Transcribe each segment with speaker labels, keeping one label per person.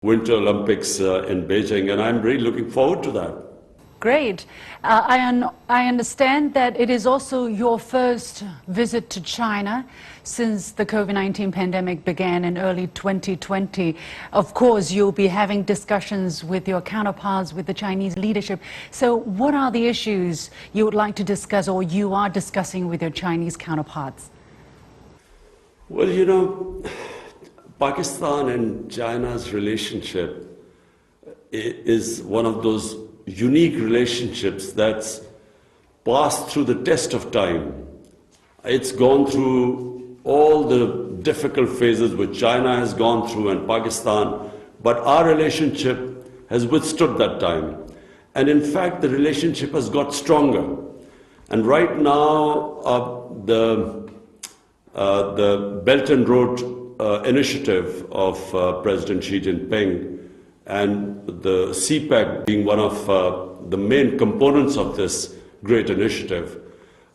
Speaker 1: Winter Olympics in Beijing, and I'm really looking forward to that.
Speaker 2: Great. I understand that it is also your first visit to China since the COVID-19 pandemic began in early 2020. Of course, you'll be having discussions with your counterparts, with the Chinese leadership. So what are the issues you would like to discuss or you are discussing with your Chinese counterparts?
Speaker 1: Well, you know, Pakistan and China's relationship is one of those unique relationships that's passed through the test of time. It's gone through all the difficult phases which China has gone through and Pakistan, but our relationship has withstood that time. And in fact, the relationship has got stronger. And right now, the Belt and Road initiative of President Xi Jinping and the CPEC being one of the main components of this great initiative.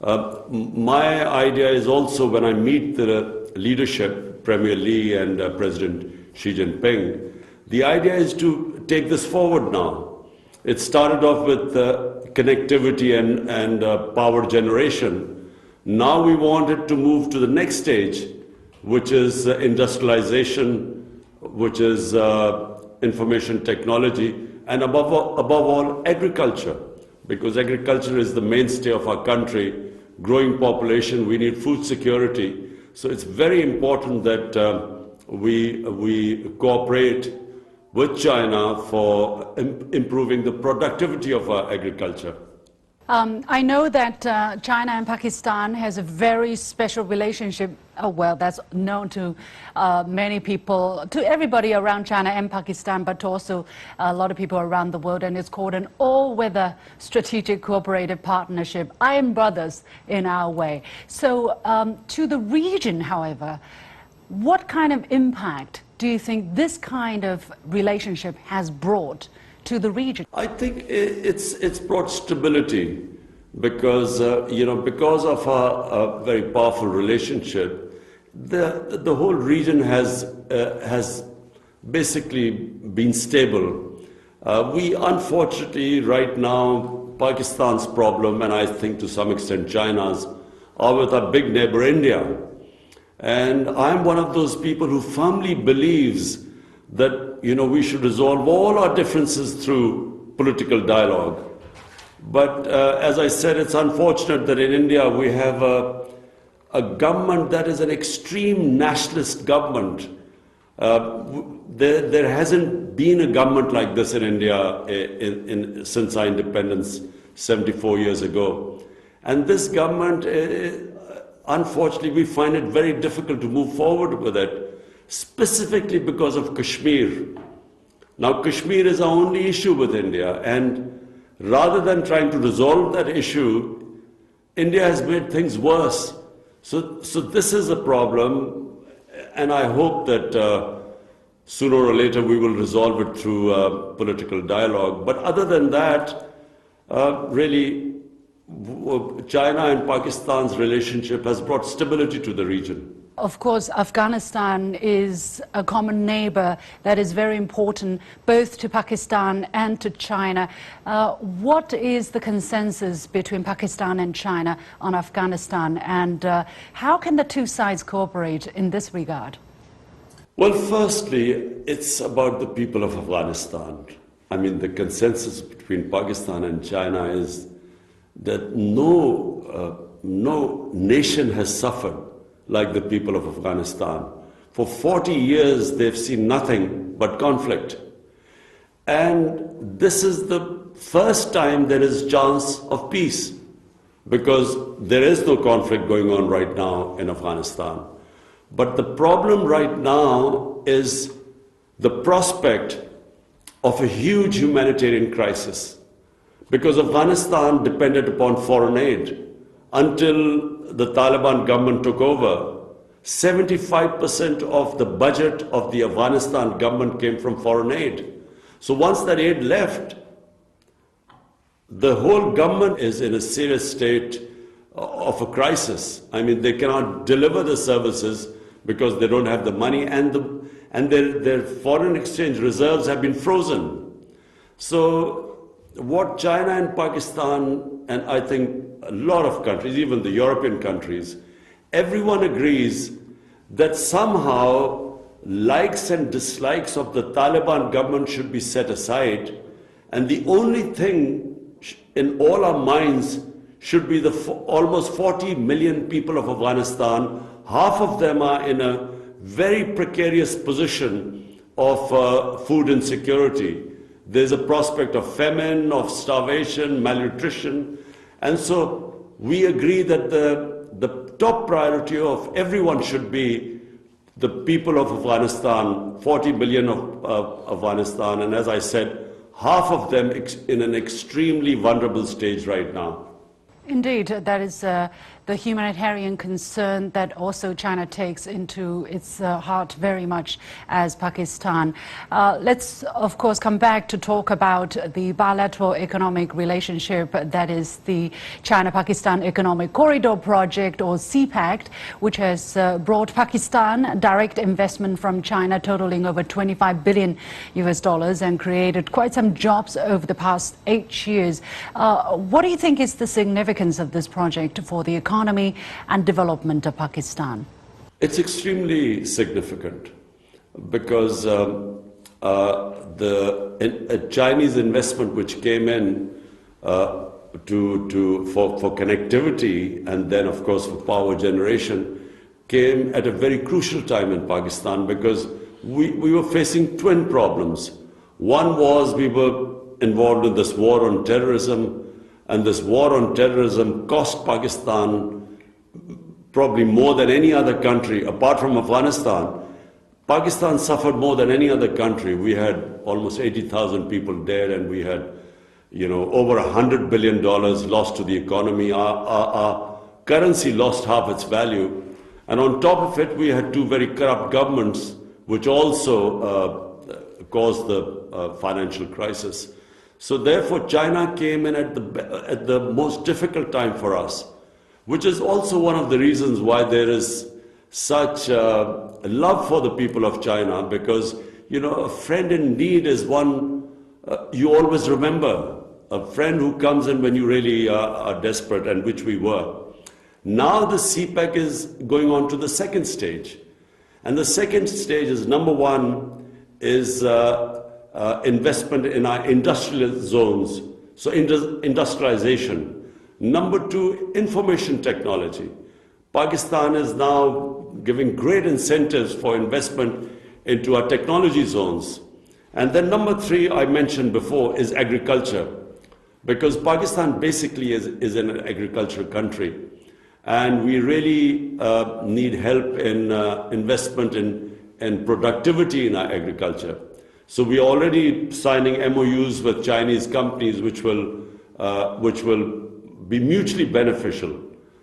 Speaker 1: My idea is also when I meet the leadership, Premier Li and President Xi Jinping, the idea is to take this forward now. It started off with connectivity and power generation. Now we want it to move to the next stage, which is industrialization, which is information technology, and above all, agriculture, because agriculture is the mainstay of our country. Growing population, we need food security. So it's very important that we cooperate with China for improving the productivity of our agriculture.
Speaker 2: I know that China and Pakistan has a very special relationship. Well, that's known to many people, to everybody around China and Pakistan, but to also a lot of people around the world. And it's called an all-weather strategic cooperative partnership. I am brothers in our way. So to the region, however, what kind of impact do you think this kind of relationship has brought to the region?
Speaker 1: I think it's brought stability because, because of our very powerful relationship, the whole region has basically been stable. We unfortunately right now, Pakistan's problem, and I think to some extent China's, are with our big neighbor India. And I'm one of those people who firmly believes that we should resolve all our differences through political dialogue. But as I said, it's unfortunate that in India we have a government that is an extreme nationalist government. There hasn't been a government like this in India since our independence 74 years ago. And this government, unfortunately, we find it very difficult to move forward with it, specifically because of Kashmir. Now, Kashmir is our only issue with India, and rather than trying to resolve that issue, India has made things worse. So this is a problem, and I hope that sooner or later we will resolve it through political dialogue. But other than that, really, China and Pakistan's relationship has brought stability to the region.
Speaker 2: Of course, Afghanistan is a common neighbor that is very important both to Pakistan and to China. What is the consensus between Pakistan and China on Afghanistan, and how can the two sides cooperate in this regard?
Speaker 1: Well, firstly, it's about the people of Afghanistan. I mean, the consensus between Pakistan and China is that no nation has suffered like the people of Afghanistan. For 40 years, they've seen nothing but conflict. And this is the first time there is chance of peace, because there is no conflict going on right now in Afghanistan. But the problem right now is the prospect of a huge humanitarian crisis, because Afghanistan depended upon foreign aid. Until the Taliban government took over, 75% of the budget of the Afghanistan government came from foreign aid. So once that aid left, the whole government is in a serious state of a crisis. I mean, they cannot deliver the services because they don't have the money, and and their foreign exchange reserves have been frozen. So what China and Pakistan, and I think a lot of countries, even the European countries, everyone agrees that somehow likes and dislikes of the Taliban government should be set aside, and the only thing in all our minds should be the almost 40 million people of Afghanistan. Half of them are in a very precarious position of food insecurity. There's a prospect of famine, of starvation, malnutrition. And so we agree that the top priority of everyone should be the people of Afghanistan, 40 million of Afghanistan. And as I said, half of them in an extremely vulnerable stage right now.
Speaker 2: Indeed, that is the humanitarian concern that also China takes into its heart very much as Pakistan. Let's, of course, come back to talk about the bilateral economic relationship, that is the China-Pakistan Economic Corridor Project, or CPEC, which has brought Pakistan direct investment from China totaling over $25 billion and created quite some jobs over the past 8 years. What do you think is the significance of this project for the economy and development of Pakistan?
Speaker 1: It's extremely significant because the Chinese investment which came in for connectivity and then of course for power generation came at a very crucial time in Pakistan, because we were facing twin problems. One was we were involved in this war on terrorism, and this war on terrorism cost Pakistan probably more than any other country, apart from Afghanistan. Pakistan suffered more than any other country. We had almost 80,000 people dead, and we had, over $100 billion lost to the economy. Our currency lost half its value. And on top of it, we had two very corrupt governments, which also caused the financial crisis. So therefore, China came in at the most difficult time for us, which is also one of the reasons why there is such love for the people of China, because, a friend in need is one you always remember, a friend who comes in when you really are desperate, and which we were. Now the CPEC is going on to the second stage. And the second stage is, number one, is investment in our industrial zones, so industrialization. Number two, information technology. Pakistan is now giving great incentives for investment into our technology zones. And then number three, I mentioned before, is agriculture, because Pakistan basically is an agricultural country. And we really need help in investment in productivity in our agriculture. So we are already signing MOUs with Chinese companies which will be mutually beneficial.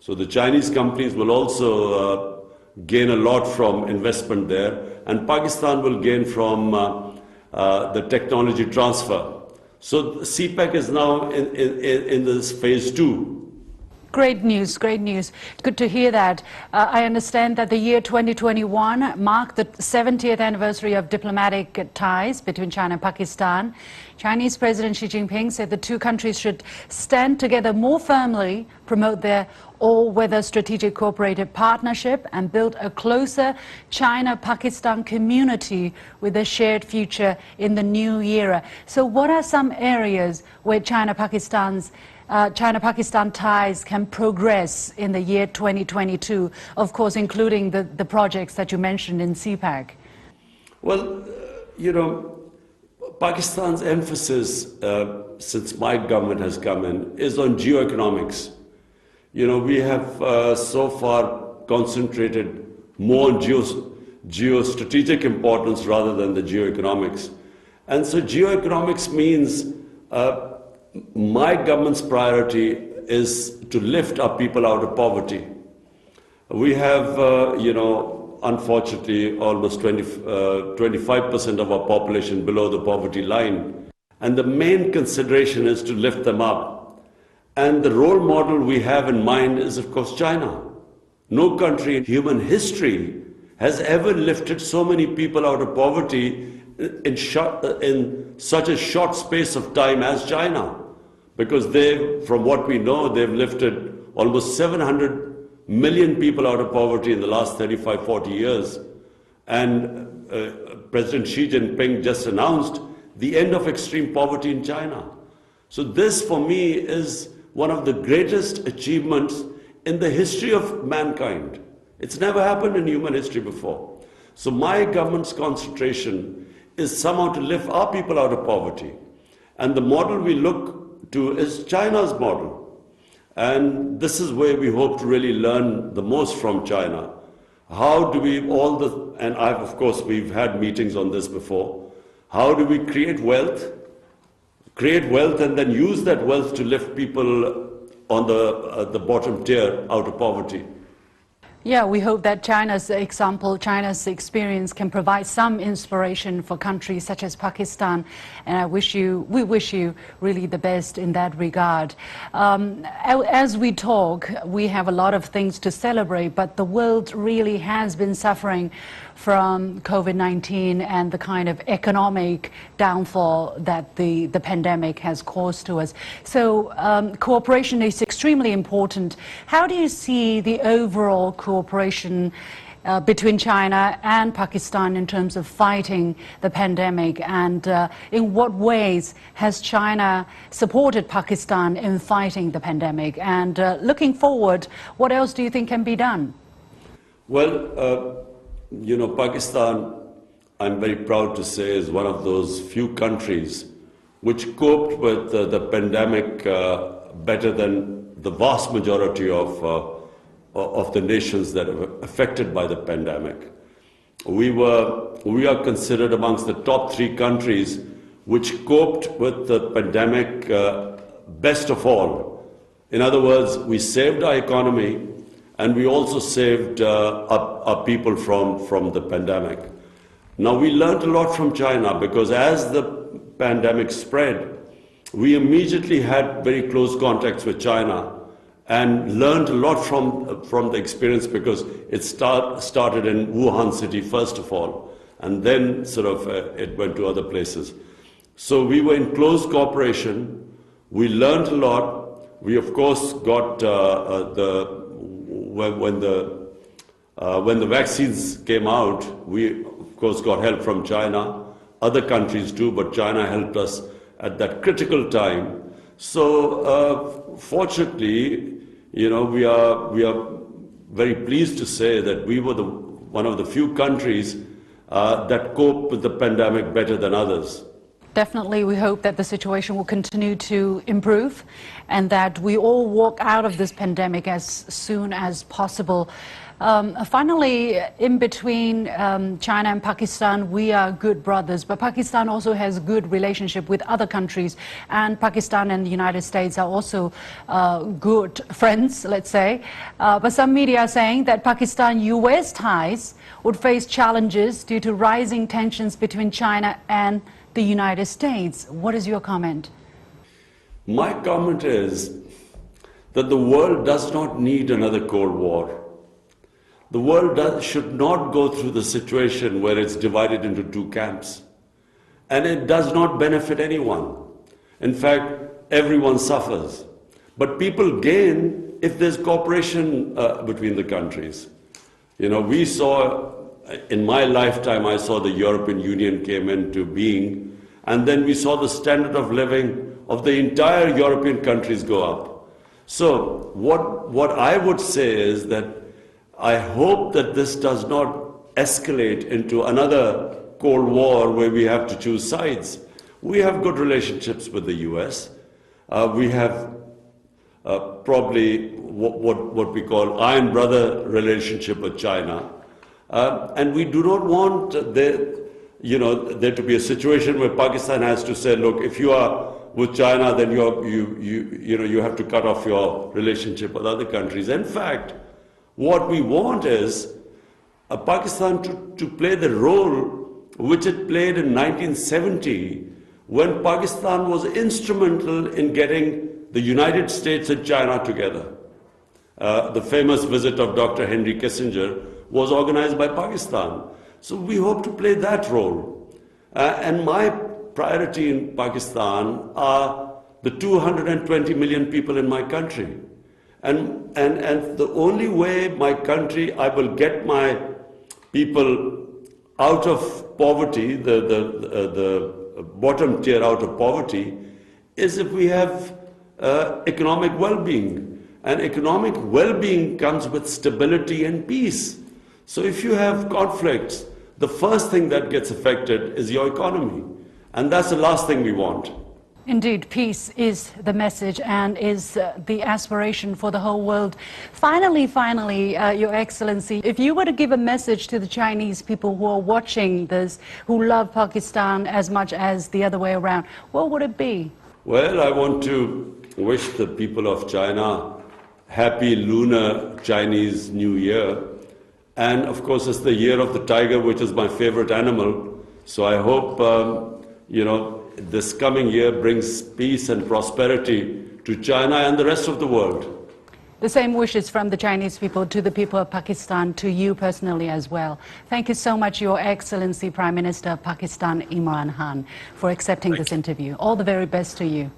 Speaker 1: So the Chinese companies will also gain a lot from investment there, and Pakistan will gain from the technology transfer. So CPEC is now in this phase 2.
Speaker 2: Great news, great news. Good to hear that. I understand that the year 2021 marked the 70th anniversary of diplomatic ties between China and Pakistan. Chinese President Xi Jinping said the two countries should stand together more firmly, promote their all-weather strategic cooperative partnership, and build a closer China-Pakistan community with a shared future in the new era. So what are some areas where China-Pakistan ties can progress in the year 2022, of course, including the projects that you mentioned in CPEC?
Speaker 1: Well, Pakistan's emphasis since my government has come in is on geoeconomics. We have so far concentrated more on geostrategic importance rather than the geoeconomics. And so geoeconomics means my government's priority is to lift our people out of poverty. We have, unfortunately, almost 25% of our population below the poverty line. And the main consideration is to lift them up. And the role model we have in mind is, of course, China. No country in human history has ever lifted so many people out of poverty in such a short space of time as China. Because from what we know, they've lifted almost 700 million people out of poverty in the last 35, 40 years. And President Xi Jinping just announced the end of extreme poverty in China. So this, for me, is one of the greatest achievements in the history of mankind. It's never happened in human history before. So my government's concentration is somehow to lift our people out of poverty. And the model we look to is China's model. And this is where we hope to really learn the most from China. How do we and of course, we've had meetings on this before. How do we create wealth and then use that wealth to lift people on the bottom tier out of poverty?
Speaker 2: Yeah, we hope that China's example, China's experience can provide some inspiration for countries such as Pakistan. And we wish you really the best in that regard. As we talk, we have a lot of things to celebrate, but the world really has been suffering from COVID-19 and the kind of economic downfall that the pandemic has caused to us. So cooperation is extremely important. How do you see the overall cooperation between China and Pakistan in terms of fighting the pandemic, and in what ways has China supported Pakistan in fighting the pandemic? And looking forward, what else do you think can be done?
Speaker 1: Well, Pakistan, I'm very proud to say, is one of those few countries which coped with the pandemic better than the vast majority of the nations that are affected by the pandemic. We are considered amongst the top 3 countries which coped with the pandemic best of all. In other words, we saved our economy, and we also saved our people from the pandemic. Now, we learned a lot from China, because as the pandemic spread, we immediately had very close contacts with China and learned a lot from the experience, because it started in Wuhan city first of all, and then it went to other places. So we were in close cooperation. We learned a lot. We, of course, got when the vaccines came out, we of course got help from China, other countries too, but China helped us at that critical time. So fortunately, we are very pleased to say that we were one of the few countries that coped with the pandemic better than others.
Speaker 2: Definitely, we hope that the situation will continue to improve and that we all walk out of this pandemic as soon as possible. Finally, in between China and Pakistan, we are good brothers, but Pakistan also has good relationship with other countries, and Pakistan and the United States are also good friends, let's say. But some media are saying that Pakistan-US ties would face challenges due to rising tensions between China and the United States. What is your comment?
Speaker 1: My comment is that the world does not need another Cold War. The world should not go through the situation where it's divided into 2 camps. And it does not benefit anyone. In fact, everyone suffers. But people gain if there's cooperation between the countries. We saw, in my lifetime, I saw the European Union came into being, and then we saw the standard of living of the entire European countries go up. So what I would say is that I hope that this does not escalate into another Cold War where we have to choose sides. We have good relationships with the US. We have probably what we call iron brother relationship with China. And we do not want there to be a situation where Pakistan has to say, look, if you are with China, then you have to cut off your relationship with other countries. In fact, what we want is Pakistan to play the role which it played in 1970, when Pakistan was instrumental in getting the United States and China together. The famous visit of Dr. Henry Kissinger, was organized by Pakistan. So we hope to play that role. And my priority in Pakistan are the 220 million people in my country. And the only way my country, I will get my people out of poverty, the bottom tier out of poverty, is if we have economic well-being. And economic well-being comes with stability and peace. So if you have conflicts, the first thing that gets affected is your economy. And that's the last thing we want.
Speaker 2: Indeed, peace is the message and is the aspiration for the whole world. Finally, Your Excellency, if you were to give a message to the Chinese people who are watching this, who love Pakistan as much as the other way around, what would it be?
Speaker 1: Well, I want to wish the people of China happy Lunar Chinese New Year. And of course, it's the year of the tiger, which is my favorite animal. So I hope, this coming year brings peace and prosperity to China and the rest of the world.
Speaker 2: The same wishes from the Chinese people to the people of Pakistan, to you personally as well. Thank you so much, Your Excellency, Prime Minister of Pakistan, Imran Khan, for accepting this interview. All the very best to you.